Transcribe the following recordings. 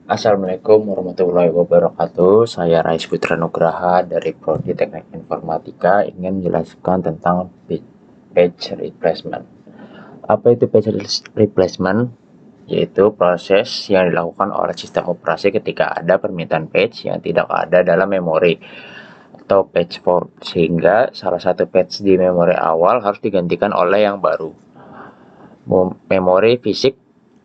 Assalamualaikum warahmatullahi wabarakatuh. Saya Rais Putra Nugraha dari Prodi Teknik Informatika ingin menjelaskan tentang page replacement. Apa itu page replacement? Yaitu proses yang dilakukan oleh sistem operasi ketika ada permintaan page yang tidak ada dalam memori atau page fault, sehingga salah satu page di memori awal harus digantikan oleh yang baru. Memori fisik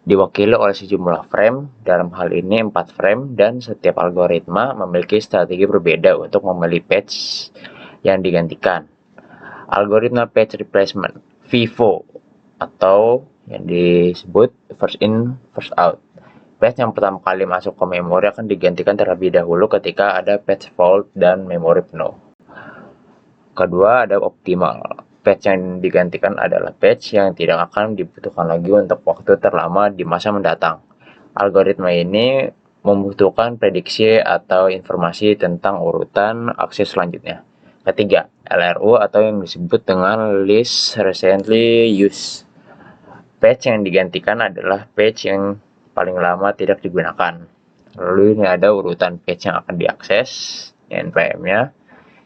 diwakili oleh sejumlah frame, dalam hal ini 4 frame, dan setiap algoritma memiliki strategi berbeda untuk memilih page yang digantikan. Algoritma page replacement FIFO atau yang disebut first in first out. Page yang pertama kali masuk ke memori akan digantikan terlebih dahulu ketika ada page fault dan memori penuh. Kedua, ada optimal. Page yang digantikan adalah page yang tidak akan dibutuhkan lagi untuk waktu terlama di masa mendatang. Algoritma ini membutuhkan prediksi atau informasi tentang urutan akses selanjutnya. Ketiga, LRU atau yang disebut dengan Least Recently Used. Page yang digantikan adalah page yang paling lama tidak digunakan. Lalu ini ada urutan page yang akan diakses, NPM-nya.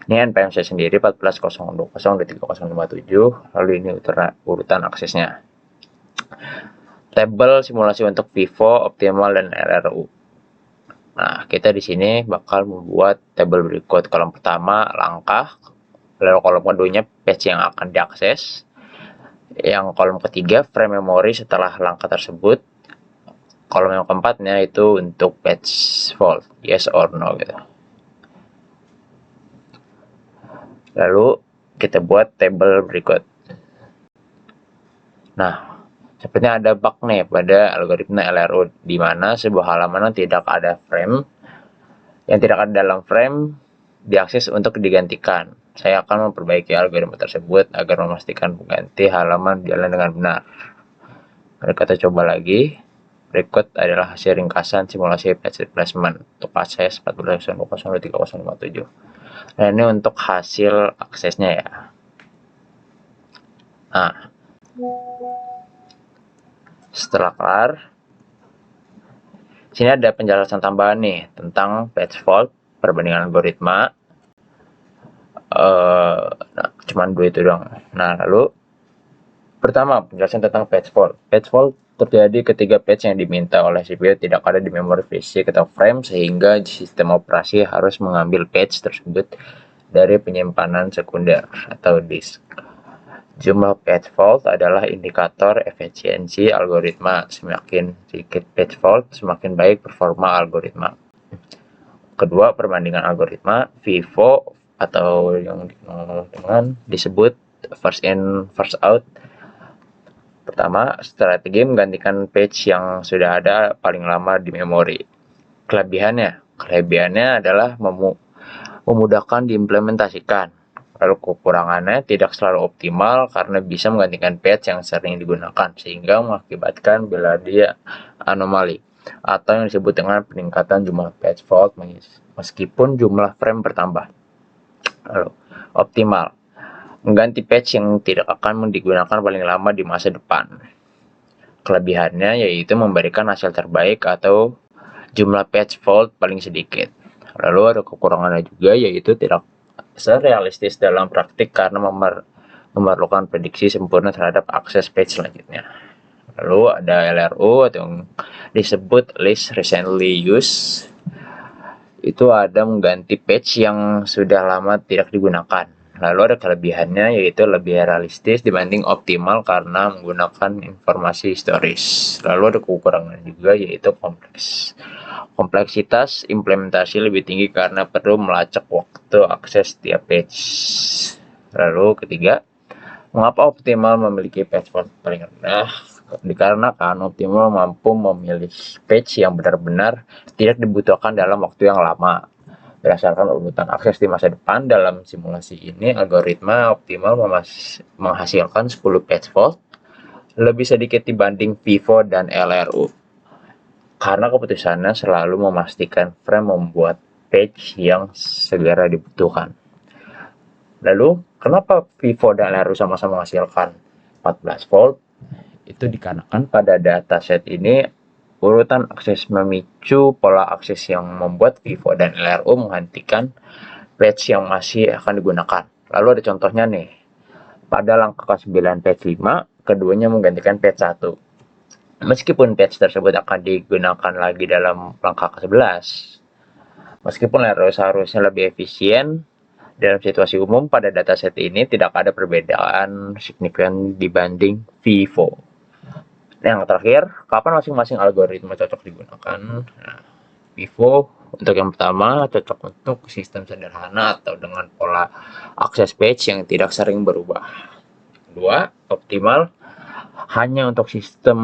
Ini NPM saya sendiri 14.020.3057, lalu ini urutan aksesnya. Tabel simulasi untuk FIFO, optimal, dan LRU. Nah, kita di sini bakal membuat tabel berikut. Kolom pertama langkah, lalu kolom keduanya page yang akan diakses. Yang kolom ketiga frame memori setelah langkah tersebut. Kolom yang keempatnya itu untuk page fault, yes or no gitu. Lalu kita buat tabel berikut. Nah, sepertinya ada bug nih pada algoritma LRU, di mana sebuah halaman yang tidak ada dalam frame diakses untuk digantikan. Saya akan memperbaiki algoritma tersebut agar memastikan pengganti halaman berjalan dengan benar. Mari kita coba lagi. Berikut adalah hasil ringkasan simulasi page replacement untuk akses 14.020.3057. Nah, ini untuk hasil aksesnya ya. Nah, setelah kelar, sini ada penjelasan tambahan nih tentang page fault, perbandingan algoritma. Nah, cuman dua itu doang. Nah, lalu pertama, penjelasan tentang page fault. Page fault terjadi ketika page yang diminta oleh CPU tidak ada di memori fisik atau frame, sehingga sistem operasi harus mengambil page tersebut dari penyimpanan sekunder atau disk. Jumlah page fault adalah indikator efisiensi algoritma. Semakin sedikit page fault, semakin baik performa algoritma. Kedua, perbandingan algoritma FIFO atau yang disebut first in first out. Pertama, strategi menggantikan page yang sudah ada paling lama di memori. Kelebihannya adalah memudahkan diimplementasikan. Lalu kekurangannya tidak selalu optimal karena bisa menggantikan page yang sering digunakan, sehingga mengakibatkan bila dia anomali atau yang disebut dengan peningkatan jumlah page fault meskipun jumlah frame bertambah. Lalu optimal, mengganti page yang tidak akan digunakan paling lama di masa depan. Kelebihannya yaitu memberikan hasil terbaik atau jumlah page fault paling sedikit. Lalu ada kekurangannya juga, yaitu tidak serealistis dalam praktik karena memerlukan prediksi sempurna terhadap akses page selanjutnya. Lalu ada LRU atau yang disebut Least Recently Used. Itu ada mengganti page yang sudah lama tidak digunakan. Lalu ada kelebihannya, yaitu lebih realistis dibanding optimal karena menggunakan informasi historis. Lalu ada kekurangan juga, yaitu kompleksitas implementasi lebih tinggi karena perlu melacak waktu akses setiap page. Lalu ketiga, mengapa optimal memiliki page fault paling rendah? Dikarenakan optimal mampu memilih page yang benar-benar tidak dibutuhkan dalam waktu yang lama. Berdasarkan urutan akses di masa depan, dalam simulasi ini algoritma optimal menghasilkan 10 page fault, lebih sedikit dibanding FIFO dan LRU. Karena keputusannya selalu memastikan frame membuat page yang segera dibutuhkan. Lalu, kenapa FIFO dan LRU sama-sama menghasilkan 14 volt? Itu dikarenakan pada dataset ini Urutan akses memicu pola akses yang membuat Vivo dan LRU menghentikan patch yang masih akan digunakan. Lalu ada contohnya nih. Pada langkah ke-9 patch 5, keduanya menggantikan patch 1. Meskipun patch tersebut akan digunakan lagi dalam langkah ke-11, meskipun LRU seharusnya lebih efisien, dalam situasi umum pada dataset ini tidak ada perbedaan signifikan dibanding Vivo. Yang terakhir, kapan masing-masing algoritma cocok digunakan? Nah, Vivo untuk yang pertama cocok untuk sistem sederhana atau dengan pola akses page yang tidak sering berubah. Kedua, optimal hanya untuk sistem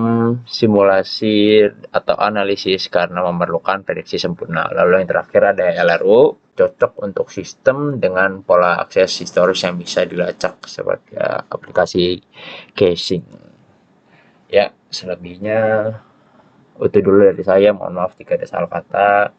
simulasi atau analisis karena memerlukan prediksi sempurna. Lalu yang terakhir ada LRU, cocok untuk sistem dengan pola akses historis yang bisa dilacak seperti aplikasi caching. Ya, selebihnya itu dulu dari saya. Mohon maaf jika ada salah kata.